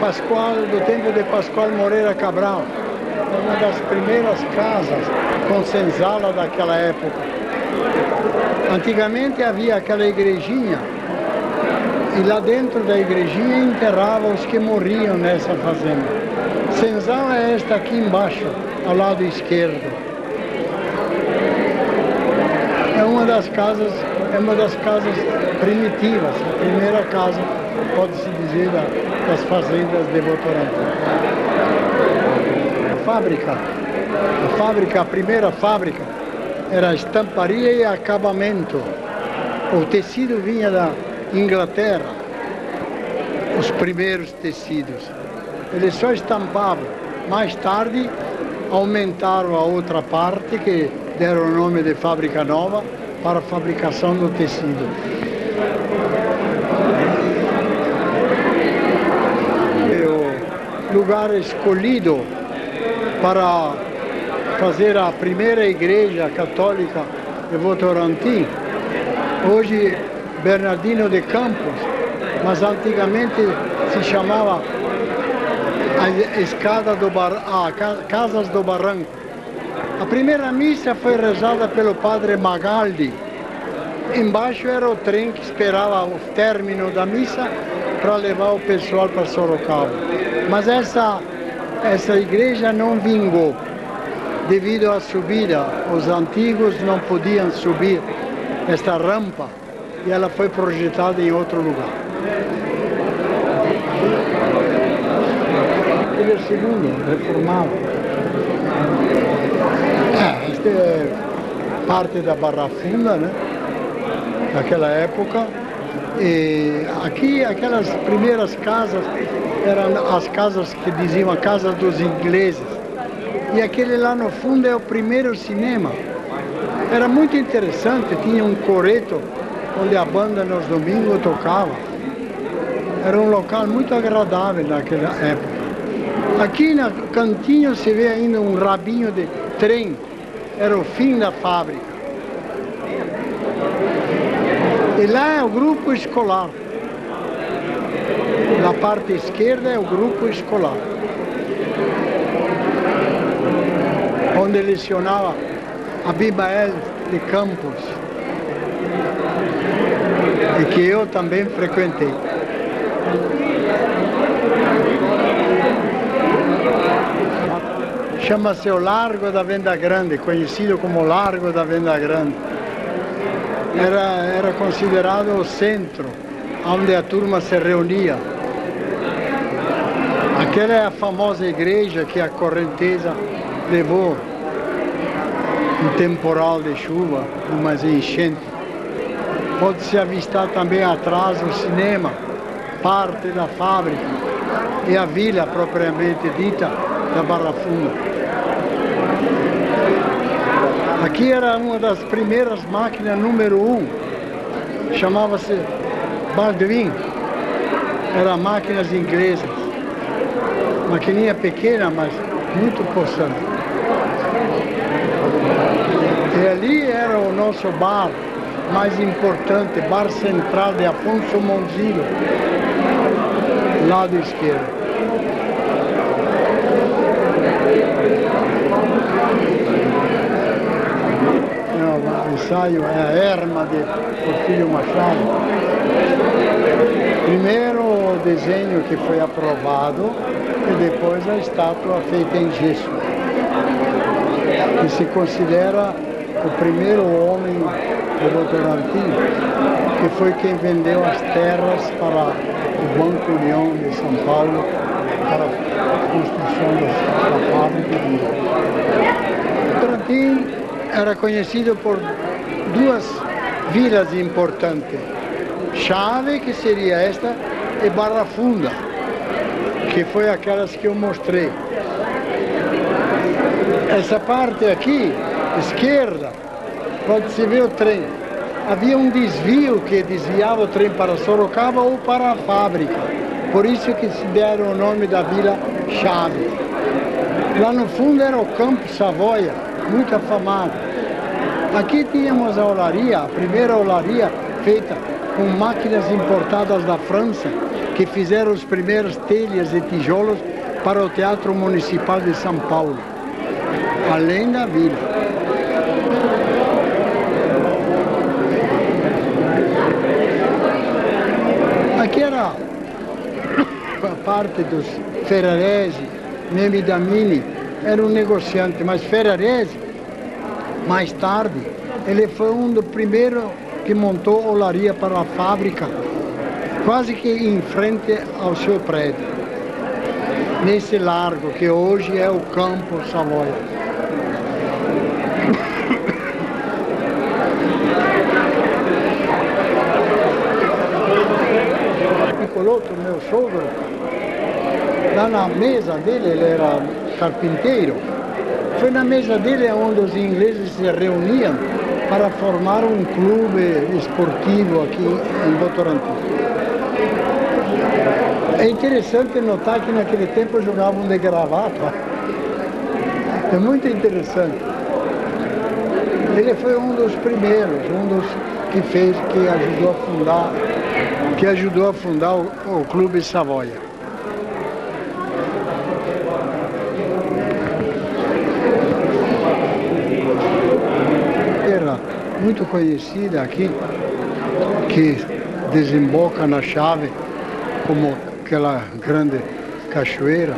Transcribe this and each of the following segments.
do tempo de Pascoal Moreira Cabral. Uma das primeiras casas com senzala daquela época. Antigamente havia aquela igrejinha e lá dentro da igrejinha enterravam os que morriam nessa fazenda. Senzala é esta aqui embaixo, ao lado esquerdo. É uma das casas primitivas, a primeira casa, pode-se dizer, das fazendas de Votorantim. A primeira fábrica era estamparia e acabamento. O tecido vinha da Inglaterra, os primeiros tecidos. Eles só estampavam. Mais tarde aumentaram a outra parte, que deram o nome de fábrica nova, para a fabricação do tecido. O lugar escolhido para fazer a primeira igreja católica de Votorantim, hoje Bernardino de Campos, mas antigamente se chamava Casas do Barranco. A primeira missa foi rezada pelo padre Magaldi. Embaixo era o trem que esperava o término da missa para levar o pessoal para Sorocaba. Mas essa igreja não vingou devido à subida. Os antigos não podiam subir esta rampa e ela foi projetada em outro lugar. Ele é o segundo, reformado. Esta é parte da Barra Funda, né? Daquela época. E aqui, aquelas primeiras casas eram as casas que diziam a casa dos ingleses. E aquele lá no fundo é o primeiro cinema. Era muito interessante, tinha um coreto onde a banda nos domingos tocava. Era um local muito agradável naquela época. Aqui no cantinho se vê ainda um rabinho de trem. Era o fim da fábrica. E lá é o grupo escolar. Na parte esquerda é o grupo escolar, onde lecionava Abimael de Campos, e que eu também frequentei. Chama-se o Largo da Venda Grande, conhecido como Largo da Venda Grande. Era considerado o centro, onde a turma se reunia. Aquela é a famosa igreja que a correnteza levou um temporal de chuva, umas enchentes. Pode-se avistar também atrás o cinema, parte da fábrica e a vila propriamente dita da Barra Funda. Aqui era uma das primeiras máquinas número 1, chamava-se Baldwin, eram máquinas inglesas, maquininha pequena, mas muito possante. E ali era o nosso bar mais importante, bar central de Afonso Monzilo, lado esquerdo. O ensaio é a Erma de Porfírio Machado. Primeiro o desenho que foi aprovado e depois a estátua feita em gesso, que se considera o primeiro homem de Votorantim, que foi quem vendeu as terras para o Banco União de São Paulo para a construção da fábrica de Votorantim. Era conhecido por duas vilas importantes, Chave, que seria esta, e Barra Funda, que foi aquelas que eu mostrei. Essa parte aqui, esquerda, pode-se ver o trem. Havia um desvio que desviava o trem para Sorocaba ou para a fábrica. Por isso que se deram o nome da vila Chave. Lá no fundo era o Campo Savoia, muito afamado. Aqui tínhamos a olaria, a primeira olaria feita com máquinas importadas da França, que fizeram as primeiras telhas e tijolos para o Teatro Municipal de São Paulo, além da vila. Aqui era a parte dos Ferraresi, Nemi Damini, era um negociante, mas Ferraresi, mais tarde, ele foi um dos primeiros que montou olaria para a fábrica, quase que em frente ao seu prédio, nesse largo que hoje é o Campo Savoia. Piccolotto, meu sogro, lá na mesa dele, ele era carpinteiro, foi na mesa dele onde os ingleses se reuniam para formar um clube esportivo aqui em Votorantim. É interessante notar que naquele tempo jogavam de gravata. É muito interessante. Ele foi um dos primeiros, um dos que ajudou a fundar o Clube Savoia. Era muito conhecida aqui, que desemboca na chave como aquela grande cachoeira,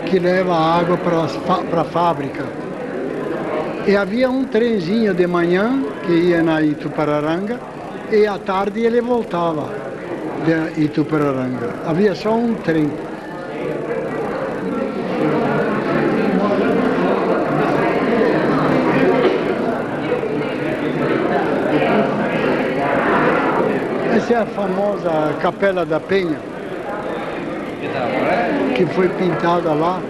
que leva água para a fábrica. E havia um trenzinho de manhã que ia na Itupararanga e à tarde ele voltava de Itupararanga. Havia só um trem. Essa é a famosa Capela da Penha, que foi pintada lá.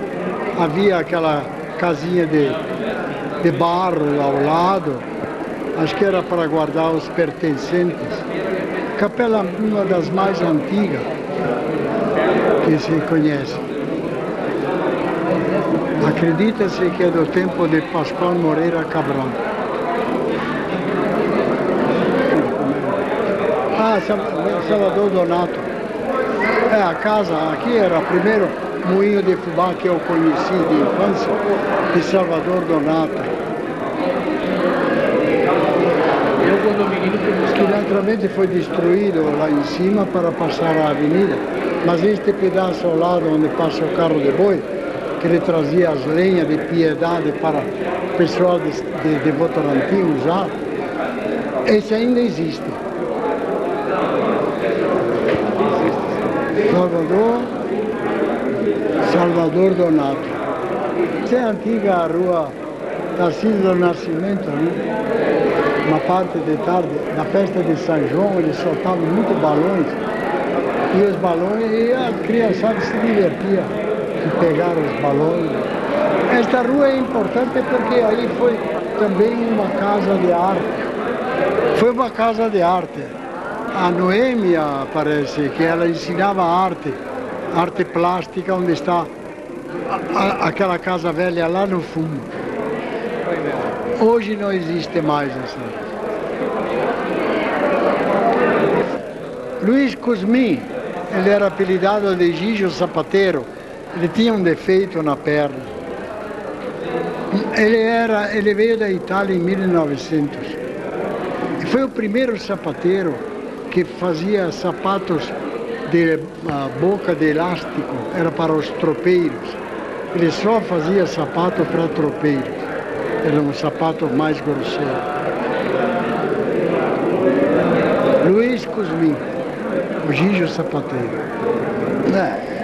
Havia aquela casinha de barro ao lado, acho que era para guardar os pertencentes. Capela, uma das mais antigas que se conhece. Acredita-se que é do tempo de Pascoal Moreira Cabral. Ah, Salvador Donato. A casa aqui era o primeiro moinho de fubá que eu conheci de infância, de Salvador Donato. Que naturalmente foi destruído lá em cima para passar a avenida, mas este pedaço ao lado onde passa o carro de boi, que ele trazia as lenhas de piedade para o pessoal de Votorantim usar, esse ainda existe. Salvador Donato. Essa é a antiga rua Tarcísio do Nascimento, né? Uma parte de tarde, na festa de São João, eles soltavam muitos balões, e os balões, e a criançada se divertia de pegar os balões. Esta rua é importante porque aí foi também uma casa de arte. Foi uma casa de arte. A Noêmia, parece que ela ensinava arte plástica, onde está aquela casa velha lá no fundo. Hoje não existe mais essa. Luiz Cosmin, ele era apelidado de Gigio Sapateiro, ele tinha um defeito na perna. Ele veio da Itália em 1900. E foi o primeiro sapateiro que fazia sapatos de boca de elástico, era para os tropeiros. Ele só fazia sapato para tropeiros. Era um sapato mais grosseiro. Luiz Cosmin, o Gigio Sapateiro.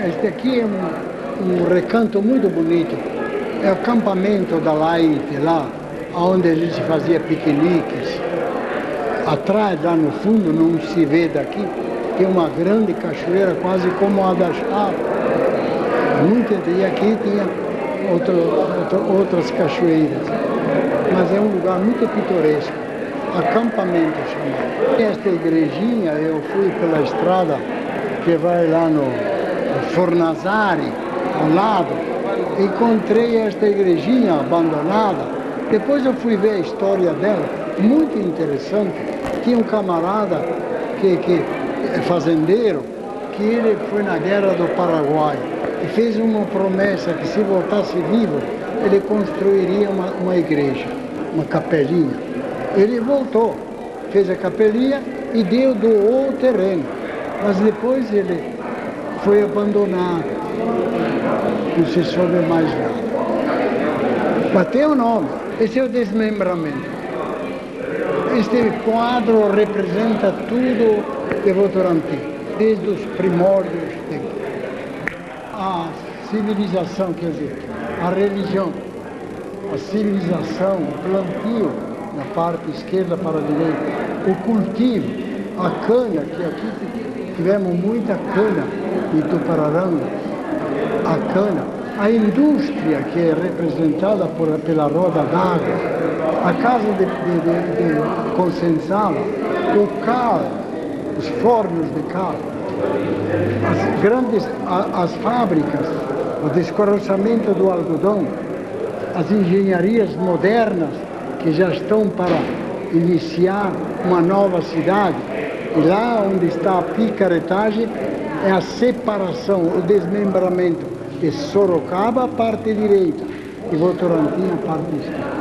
Este aqui é um recanto muito bonito. É o acampamento da Laite, lá onde a gente fazia piqueniques. Atrás, lá no fundo, não se vê daqui, tem uma grande cachoeira, quase como a da Chave. E aqui tinha outras cachoeiras. Mas é um lugar muito pitoresco. Acampamento chamado. Esta igrejinha, eu fui pela estrada que vai lá no Fornazari, ao lado, encontrei esta igrejinha abandonada. Depois eu fui ver a história dela, muito interessante. Tinha um camarada que fazendeiro, que ele foi na guerra do Paraguai e fez uma promessa que se voltasse vivo, ele construiria uma igreja, uma capelinha. Ele voltou, fez a capelinha e doou o terreno, mas depois ele foi abandonado, não se soube mais nada. Mas tem um nome, esse é o desmembramento. Este quadro representa tudo de Votorantim, desde os primórdios, a civilização, quer dizer, a religião, a civilização, o plantio, na parte esquerda para a direita, o cultivo, a cana, que aqui tivemos muita cana em Tupararanga, a cana, a indústria que é representada pela roda d'água, a casa de Consensala, o cal, os fornos de cal, as fábricas, o descorroçamento do algodão, as engenharias modernas que já estão para iniciar uma nova cidade. E lá onde está a picaretagem é a separação, o desmembramento de Sorocaba, a parte direita, e Votorantim, a parte esquerda.